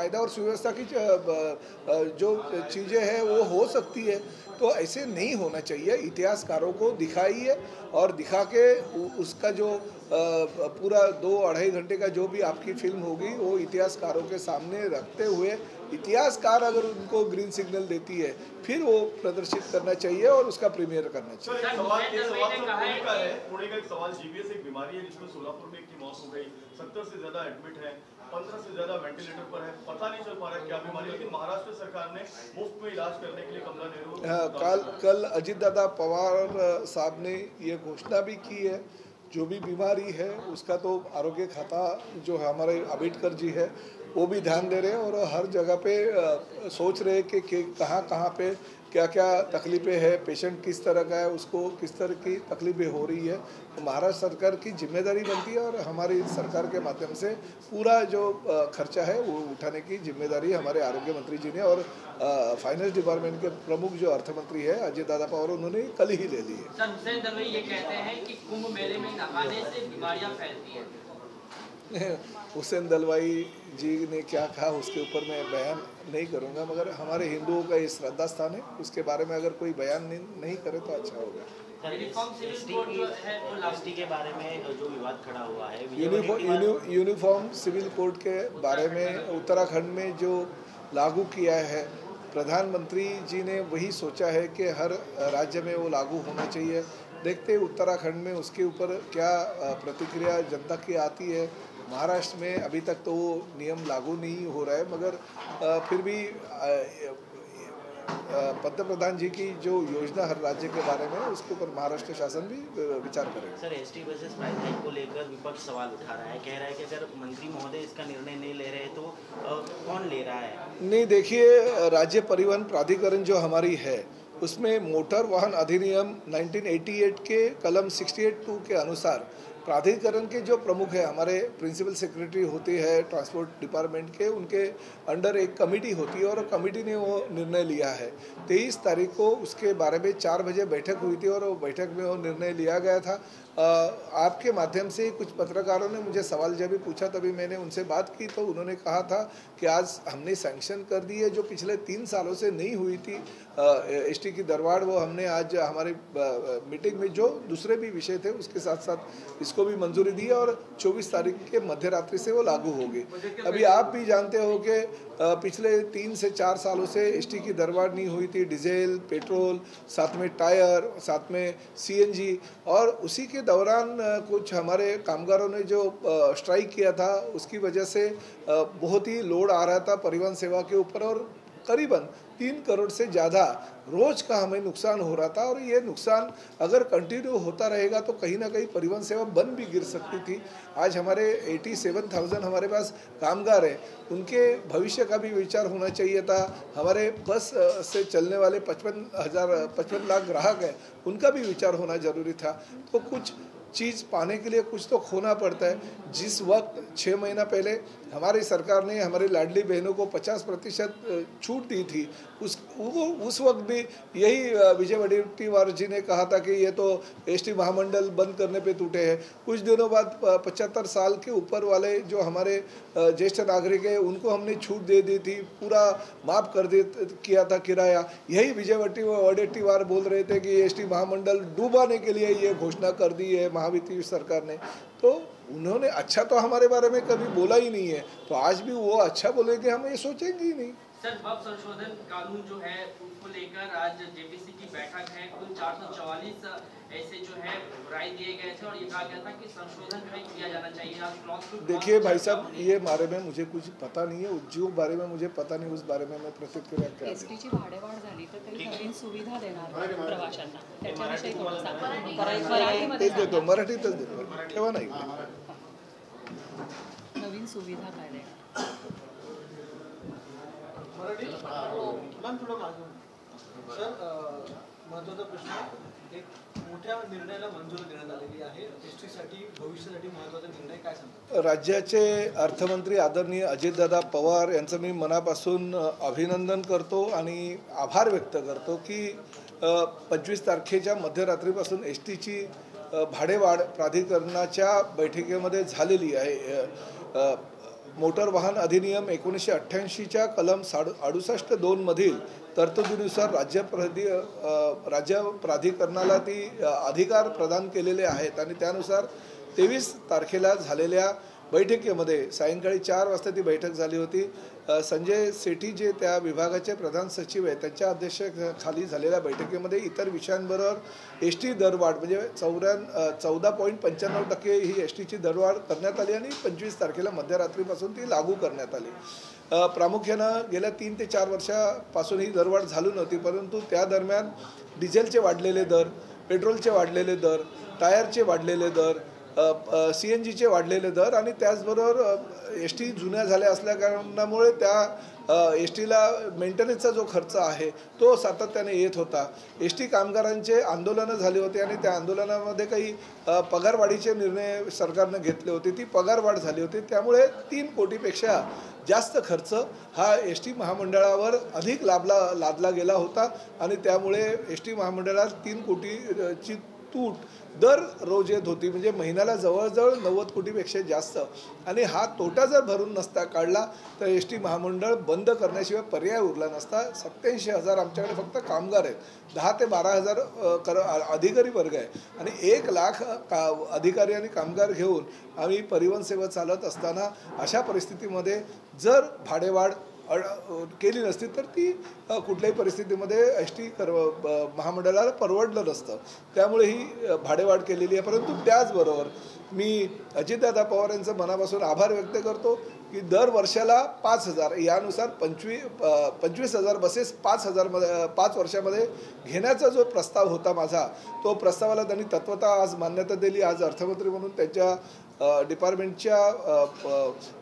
कायदा और सुव्यवस्था की जो चीज़ें हैं वो हो सकती है। तो ऐसे नहीं होना चाहिए। इतिहासकारों को दिखाइए और दिखा के उसका जो पूरा 2-2.5 घंटे का जो भी आपकी फिल्म होगी वो इतिहासकारों के सामने रखते हुए इतिहासकार अगर उनको ग्रीन सिग्नल देती है फिर वो प्रदर्शित करना चाहिए और उसका प्रीमियर करना चाहिए। पुणे का एक सवाल, जीबीएस एक बीमारी है जिसमें सोलापुर में एक की मौत हो गई, 70 से ज्यादा एडमिट है, 15 से ज्यादा वेंटिलेटर पर है, पता नहीं चल पा रहा है क्या बीमारी, लेकिन महाराष्ट्र सरकार ने मुफ्त में इलाज करने के लिए कमला नेहरू कल अजीत दादा पवार साहब ने ये घोषणा भी की है। जो भी बीमारी है उसका तो आरोग्य खाता जो हमारे अम्बेडकर जी है वो भी ध्यान दे रहे हैं और हर जगह पे सोच रहे हैं कि कहाँ कहाँ पे क्या क्या तकलीफ़ें हैं, पेशेंट किस तरह का है, उसको किस तरह की तकलीफ़ें हो रही है। तो महाराष्ट्र सरकार की जिम्मेदारी बनती है और हमारी सरकार के माध्यम से पूरा जो खर्चा है वो उठाने की जिम्मेदारी हमारे आरोग्य मंत्री जी ने और फाइनेंस डिपार्टमेंट के प्रमुख जो अर्थ मंत्री है अजय दादा पवार उन्होंने कल ही ले ली है। सर हुसैन दलवाई ये कहते हैं कि कुंभ मेले में नहाने से बीमारियां फैलती हैं। हुसैन दलवाई जी ने क्या कहा उसके ऊपर मैं बयान नहीं करूंगा, मगर हमारे हिंदुओं का ये श्रद्धा स्थान है, उसके बारे में अगर कोई बयान नहीं करे तो अच्छा होगा। एसटी के बारे में जो विवाद खड़ा हुआ है, यूनिफॉर्म सिविल कोड के बारे में उत्तराखंड में जो लागू किया है प्रधानमंत्री जी ने वही सोचा है कि हर राज्य में वो लागू होना चाहिए। देखते उत्तराखंड में उसके ऊपर क्या प्रतिक्रिया जनता की आती है। महाराष्ट्र में अभी तक तो वो नियम लागू नहीं हो रहा है, मगर फिर भी पंतप्रधान जी की जो योजना हर राज्य के बारे में उसके ऊपर महाराष्ट्र शासन भी विचार करेगा। Sir ST buses price hike को लेकर विपक्ष सवाल उठा रहा है, कह रहा है कि अगर मंत्री महोदय इसका निर्णय नहीं ले रहे तो कौन ले रहा है? नहीं, देखिए राज्य परिवहन प्राधिकरण जो हमारी है उसमें मोटर वाहन अधिनियम 1988 के कलम 68(2) के अनुसार प्राधिकरण के जो प्रमुख है हमारे प्रिंसिपल सेक्रेटरी होते हैं ट्रांसपोर्ट डिपार्टमेंट के, उनके अंडर एक कमेटी होती है और कमेटी ने वो निर्णय लिया है। 23 तारीख को उसके बारे में 4 बजे बैठक हुई थी और वो बैठक में वो निर्णय लिया गया था। आपके माध्यम से कुछ पत्रकारों ने मुझे सवाल जब भी पूछा तभी मैंने उनसे बात की तो उन्होंने कहा था कि आज हमने सैंक्शन कर दी है जो पिछले 3 सालों से नहीं हुई थी एसटी की दरवार, वो हमने आज हमारी मीटिंग में जो दूसरे भी विषय थे उसके साथ साथ इसको भी मंजूरी दी है और 24 तारीख के मध्य रात्रि से वो लागू होगी। अभी आप भी जानते हो कि पिछले 3 से 4 सालों से एसटी की दरबार नहीं हुई थी। डीजल, पेट्रोल, साथ में टायर, साथ में सीएनजी, और उसी के दौरान कुछ हमारे कामगारों ने जो स्ट्राइक किया था उसकी वजह से बहुत ही लोड आ रहा था परिवहन सेवा के ऊपर और करीबन 3 करोड़ से ज़्यादा रोज का हमें नुकसान हो रहा था। और ये नुकसान अगर कंटिन्यू होता रहेगा तो कहीं ना कहीं परिवहन सेवा बंद भी गिर सकती थी। आज हमारे 87,000 हमारे पास कामगार हैं, उनके भविष्य का भी विचार होना चाहिए था। हमारे बस से चलने वाले 55 लाख ग्राहक हैं, उनका भी विचार होना जरूरी था। तो कुछ चीज़ पाने के लिए कुछ तो खोना पड़ता है। जिस वक्त 6 महीना पहले हमारी सरकार ने हमारी लाडली बहनों को 50% छूट दी थी, उस वक्त भी यही विजय वडेट्टीवार जी ने कहा था कि ये तो एसटी महामंडल बंद करने पे टूटे हैं। कुछ दिनों बाद 75 साल के ऊपर वाले जो हमारे ज्येष्ठ नागरिक हैं उनको हमने छूट दे दी थी, पूरा माफ़ कर किया था किराया। यही विजय वडेट्टीवार बोल रहे थे कि एसटी महामंडल डूबाने के लिए ये घोषणा कर दी है महावित्तीय सरकार ने। तो उन्होंने अच्छा तो हमारे बारे में कभी बोला ही नहीं है, तो आज भी वो अच्छा बोलेंगे हम ये सोचेंगे ही नहीं। सर वक्फ संशोधन कानून जो है उसको लेकर आज जेपीसी की बैठक है, कुल 444 ऐसे जो है राय दिए गए थे और ये कहा गया था कि संशोधन जो है किया जाना चाहिए। देखिए भाई साहब, ये बारे में मुझे कुछ पता नहीं है, उद्योग बारे में मुझे पता नहीं, उस बारे में मैं प्रतिक्रिया क्या देऊ। एसटीची भाडेवाढ झाली तर काही नवीन सुविधा देणार प्रवाशांना, त्याच्याविषयी थोडं सांगा। तेच देतो, मराठीतच देतो, ठेवा नाही नवीन सुविधा काय देणार? सर महत्त्वाचा प्रश्न, एक मोठ्या निर्णयाला मंजुरी देण्यात आलेली आहे एसटीसाठी भविष्यासाठी महत्त्वाचा निर्णय काय सांगतात? राज्याचे अर्थमंत्री आदरणीय अजितदादा पवार यांचं मी मनापासून अभिनंदन करतो आणि आभार व्यक्त करतो की 25 तारखेच्या मध्यरात्रीपासून एसटीची भाडेवाढ प्राधिकरणाच्या बैठकीमध्ये झालेली आहे। मोटर वाहन अधिनियम 1988च्या कलम 68(2) मधील तरतुदीनुसार राज्य प्राधिकरणाला ती अधिकार प्रदान केलेले आहेत आणि त्यानुसार 23 तारखेला झालेल्या बैठकीमध्ये सायंकाळी 4 वाजता ती बैठक झाली होती. संजय सेठी जे त्या विभागाचे प्रधान सचिव आहेत त्यांच्या अध्यक्षतेखाली झालेल्या बैठकीमध्ये इतर विषयांबरोबर एसटी दरवाढ म्हणजे 14.95% ही एसटीची दरवाढ करण्यात आली आणि 25 तारखेला मध्यरात्रीपासून ती लागू करण्यात आली. प्रामुख्यानं गेल्या 3 ते 4 वर्षापासून ही दरवाढ झाली नव्हती, परंतु त्या दरम्यान डिझेलचे वाढलेले दर, पेट्रोलचे वाढलेले दर, टायरचे वाढलेले दर, CNGचे वाढलेले दर आणि त्याचबरोबर एस टी जुन्या झाल्या असल्या कारणामुळे त्या एस टीला मेंटेनन्सचा जो खर्च आहे तो सातत्याने येत होता. एस टी कामगारांचे आंदोलनं झाले होते आणि त्या आंदोलनामध्ये काही पगारवाढीचे निर्णय सरकारनं घेतले होते. ती पगारवाढ झाली होती, त्यामुळे 3 कोटीपेक्षा जास्त खर्च हा एस टी महामंडळावर अधिक लादला गेला होता आणि त्यामुळे एस टी महामंडळात 3 कोटीची तूट दर रोज येत होती, म्हणजे महिन्याला जवळजवळ 90 कोटीपेक्षा जास्त. आणि हा तोटा जर भरून नसता काढला तर एस टी महामंडळ बंद करण्याशिवाय पर्याय उरला नसता. 87,000 आमच्याकडे फक्त कामगार आहेत, 10 ते 12,000 अधिकारी वर्ग आहे आणि 1 लाख अधिकारी आणि कामगार घेऊन आम्ही परिवहन सेवा चालत असताना अशा परिस्थितीमध्ये जर भाडेवाढ केली नसती तर ती कुठल्याही परिस्थितीमध्ये एस टी महामंडळाला परवडलं नसतं. त्यामुळे ही भाडेवाढ केलेली आहे. परंतु त्याचबरोबर मी अजितदादा पवार यांचं मनापासून आभार व्यक्त करतो की दर वर्षाला 5,000 यानुसार 25,000 बसेस 5 वर्षामध्ये घेण्याचा जो प्रस्ताव होता माझा, तो प्रस्तावाला त्यांनी तत्वतः आज मान्यता दिली. आज अर्थमंत्री म्हणून त्यांच्या डिपार्टमेंटच्या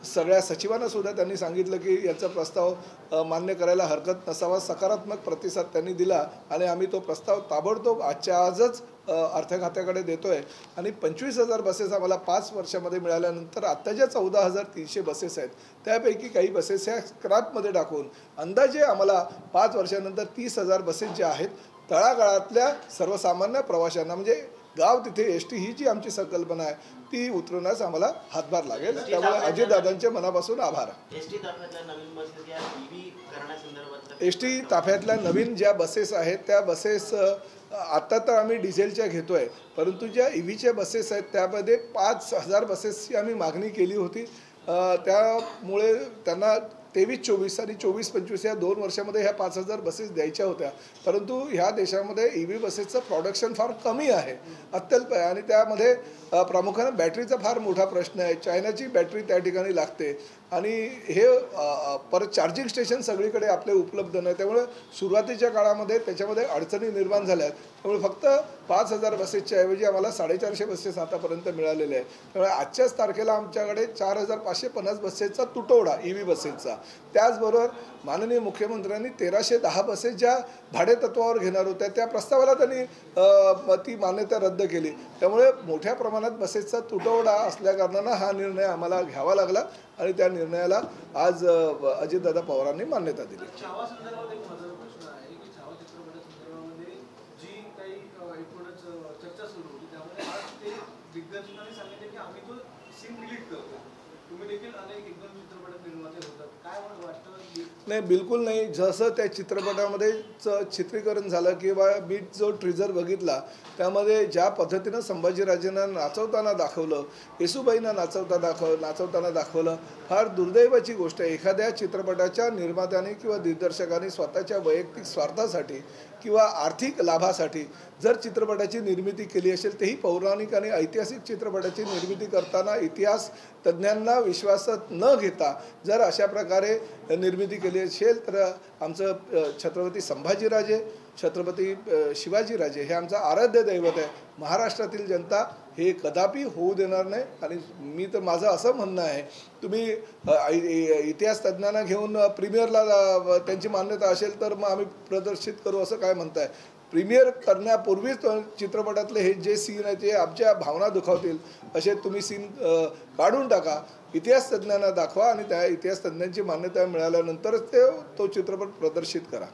सगळ्या सचिवांना सुद्धा त्यांनी सांगितलं की याचा प्रस्ताव मान्य करायला हरकत नसावा. सकारात्मक प्रतिसाद त्यांनी दिला आणि आम्ही तो प्रस्ताव ताबडतोब आजच्या आजच अर्थ खात्याकडे देतोय आणि 25,000 बसेस आम्हाला 5 वर्षामध्ये मिळाल्यानंतर आत्ता ज्या 14,300 बसेस आहेत त्यापैकी काही बसेस ह्या स्क्रॅपमध्ये टाकून अंदाजे आम्हाला 5 वर्षानंतर 30,000 बसेस ज्या आहेत तळागाळातल्या सर्वसामान्य प्रवाशांना म्हणजे गाव तिथे एस टी ही जी आमची संकल्पना आहे ती उतरवण्यास आम्हाला हातभार लागेल. त्यामुळे अजितदादांचे मनापासून आभार. एस टी ताफ्यातल्या नवीन ज्या बसेस आहेत त्या बसेस आत्ता तर आम्ही डिझेलच्या घेतोय, परंतु ज्या EVच्या बसेस आहेत त्यामध्ये 5,000 बसेसची आम्ही मागणी केली होती. त्यामुळे त्यांना 23-24 आणि 24-25 या 2 वर्षामध्ये ह्या 5,000 बसेस द्यायच्या होत्या, परंतु ह्या देशामध्ये EV बसेसचं प्रोडक्शन फार कमी आहे, अत्यल्प आहे आणि त्यामध्ये प्रामुख्याने बॅटरीचा फार मोठा प्रश्न आहे. चायनाची बॅटरी त्या ठिकाणी लागते आणि हे परत चार्जिंग स्टेशन सगळीकडे आपले उपलब्ध नाही. त्यामुळे सुरुवातीच्या काळामध्ये त्याच्यामध्ये अडचणी निर्माण झाल्या. त्यामुळे फक्त 5,000 बसेसच्या ऐवजी आम्हाला 450 बसेस आतापर्यंत मिळालेले आहेत. त्यामुळे आजच्याच तारखेला आमच्याकडे 4,550 बसेसचा तुटवडा EV बसेसचा. त्याचबरोबर माननीय मुख्यमंत्र्यांनी 1,310 बसेस ज्या भाडेतत्वावर घेणार होत्या त्या प्रस्तावाला त्यांनी ती मान्यता रद्द केली. त्यामुळे मोठ्या प्रमाणात बसेसचा तुटवडा असल्याकारणानं हा निर्णय आम्हाला घ्यावा लागला आणि त्या निर्णयाला आज अजितदादा पवारांनी मान्यता दिली. छावा संदर्भात एक महत्त्वाचा प्रश्न आहे की छावा चित्रपटासंदर्भामध्ये जी काही एकूणच चर्चा सुरू होती त्यामध्ये आज ते दिग्दर्शकांनी सांगितले की आम्ही तो सीन डिलीट करतो. तुम्ही देखील अनेक एकदम चित्रपटात निर्माते होतात, काय वाटतं? नाही, बिलकुल नाही. जसं त्या चित्रपटामध्ये चित्रीकरण झालं किंवा मी जो ट्रिझर बघितला त्यामध्ये ज्या पद्धतीनं संभाजीराजेंना नाचवताना दाखवलं, येसूबाईंना नाचवताना दाखवलं, फार दुर्दैवाची गोष्ट आहे. एखाद्या चित्रपटाच्या निर्मात्याने किंवा दिग्दर्शकाने स्वतःच्या वैयक्तिक स्वार्थासाठी किंवा आर्थिक लाभासाठी जर चित्रपटाची निर्मिती केली असेल, तेही पौराणिक आणि ऐतिहासिक चित्रपटाची निर्मिती करताना इतिहास तज्ज्ञांना विश्वासात न घेता जर अशा प्रकारे निर्मिती केली असेल तर आमचं छत्रपती संभाजीराजे, छत्रपती शिवाजीराजे हे आमचं आराध्य दैवत आहे. महाराष्ट्रातील जनता हे कदापि होऊ देणार नाही. आणि मी तर माझं असं म्हणणं आहे, तुम्ही इतिहास तज्ज्ञांना घेऊन प्रीमियरला त्यांची मान्यता असेल तर मग आम्ही प्रदर्शित करू असं काय म्हणताय? प्रीमियर करण्यापूर्वीच चित्रपटातले हे जे सीन आहेत ते आमच्या भावना दुखावतील असे तुम्ही सीन काढून टाका, इतिहास तज्ज्ञांना दाखवा आणि त्या इतिहास तज्ज्ञांची मान्यता मिळाल्यानंतरच तो चित्रपट प्रदर्शित करा.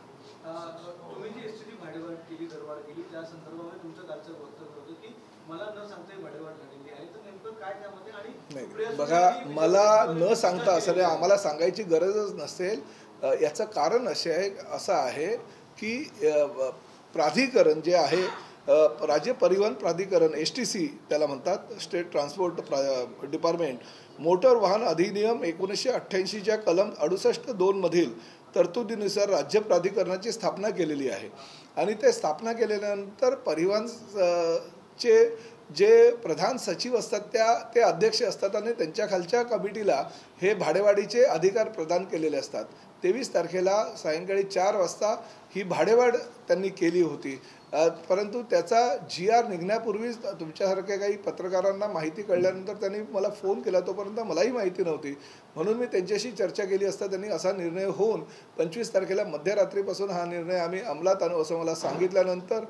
तुम्ही जी एसटीची भाडेवाढ केली, दरवाढ केली, त्या संदर्भामध्ये तुमचं कालचं वक्तव्य होतं की मला न सांगता भाडेवाढ झालेली आहे, तर नेमकं काय त्यामध्ये? आणि नाही बघा, मला न सांगता असं नाही, आम्हाला सांगायची गरजच नसेल. याचं कारण असं आहे की प्राधिकरण जे आहे, राज्य परिवहन प्राधिकरण STC त्याला म्हणतात, स्टेट ट्रान्सपोर्ट डिपार्टमेंट, मोटर वाहन अधिनियम 1988च्या कलम 68(2) मधील तरतुदीनुसार राज्य प्राधिकरणाची स्थापना केलेली आहे. आणि ते स्थापना केल्यानंतर परिवहनचे जे प्रधान सचिव असतात ते अध्यक्ष असतात आणि त्यांच्या खालच्या कमिटीला हे भाडेवाढीचे अधिकार प्रदान केलेले असतात. 23 तारखेला सायंकाळी 4 वाजता ही भाडेवाढ त्यांनी केली होती. परंतु त्याचा GR निघण्यापूर्वीच तुमच्यासारख्या काही पत्रकारांना माहिती कळल्यानंतर त्यांनी मला फोन केला. तोपर्यंत मलाही माहिती नव्हती, म्हणून मी त्यांच्याशी चर्चा केली असता त्यांनी असा निर्णय होऊन 25 तारखेला मध्यरात्रीपासून हा निर्णय आम्ही अंमलात आणू असं मला सांगितल्यानंतर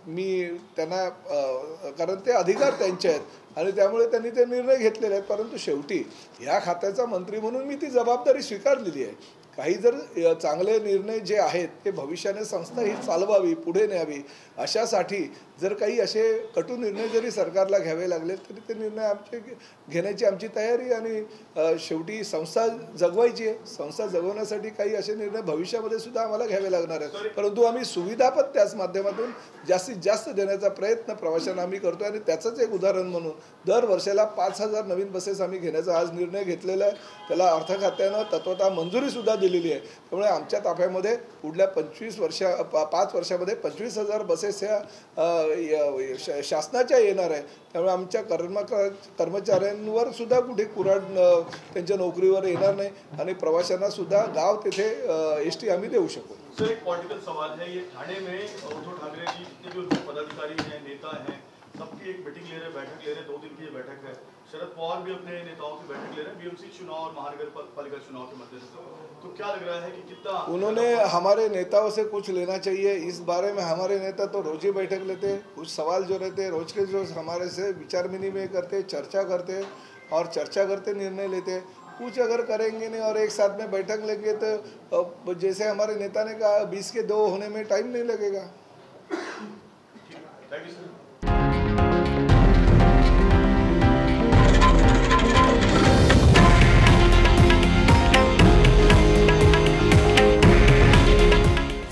मी त्यांना, कारण ते अधिकार त्यांचे आहेत आणि त्यामुळे त्यांनी ते निर्णय घेतलेले आहेत. परंतु शेवटी ह्या खात्याचा मंत्री म्हणून मी ती जबाबदारी स्वीकारलेली आहे. काही जर चांगले निर्णय जे आहेत ते भविष्याने संस्था ही चालवावी, पुढे न्यावी, अशासाठी जर काही असे कटू निर्णय जरी सरकारला घ्यावे लागले तरी ते निर्णय घेण्याची आमची तयारी. आणि शेवटी संस्था जगवायची आहे. संस्था जगवण्यासाठी काही असे निर्णय भविष्यामध्ये सुद्धा आम्हाला घ्यावे लागणार आहेत. परंतु आम्ही सुविधा पण त्याच माध्यमातून जास्तीत जास्त देण्याचा प्रयत्न प्रवाशांना आम्ही करतो. आणि त्याचंच एक उदाहरण म्हणून दर वर्षाला 5,000 नवीन बसेस आम्ही घेण्याचा आज निर्णय घेतलेला आहे. त्याला अर्थ खात्यानं तत्वतः मंजुरीसुद्धा दिलेली आहे. त्यामुळे आमच्या ताफ्यामध्ये पुढल्या 5 वर्षामध्ये 25,000 बसेस ह्या शासनाच्या येणार आहे. त्यामुळे आमच्या कर्मचाऱ्यांवर सुद्धा कुठे कुऱ्हाड त्यांच्या नोकरीवर येणार नाही आणि प्रवाशांना सुद्धा गाव तिथे ST आम्ही देऊ शकू. सर, एक पॉलिटिकल सवाल है. ये ठाणे में उद्धव ठाकरे जी जितने भी उनके पदाधिकारी हैं, नेता हैं, सबकी एक मीटिंग ले रहे, बैठक ले रहे, 2 दिन की ये बैठक है. शरद पवार भी अपने नेताओं की बैठक ले रहे हैं BMC चुनाव और महानगर पालिका चुनाव के मद्देनजर. तो क्या लग रहा है कि कितना उन्होंने हमारे नेताओं से कुछ लेना चाहिए इस बारे में? हमारे नेता तो रोज ही बैठक लेते, कुछ सवाल जो रहते रोज के जो हमारे से विचार विनिमय करते, चर्चा करते और चर्चा करते निर्णय लेते. कुछ अगर करेंगे नहीं और एक साथ में बैठक लेंगे तो जैसे हमारे नेता ने कहा 20 के 2 होने में टाइम नहीं लगेगा. Thank you sir.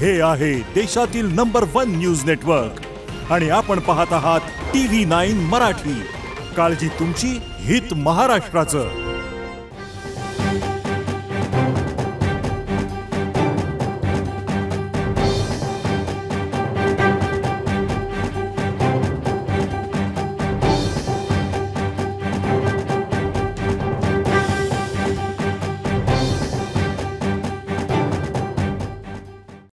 हे आहे देशातील नंबर 1 न्यूज नेटवर्क आणि आपण पाहत आहात TV9 मराठी. काळजी तुमची, हित महाराष्ट्राचं.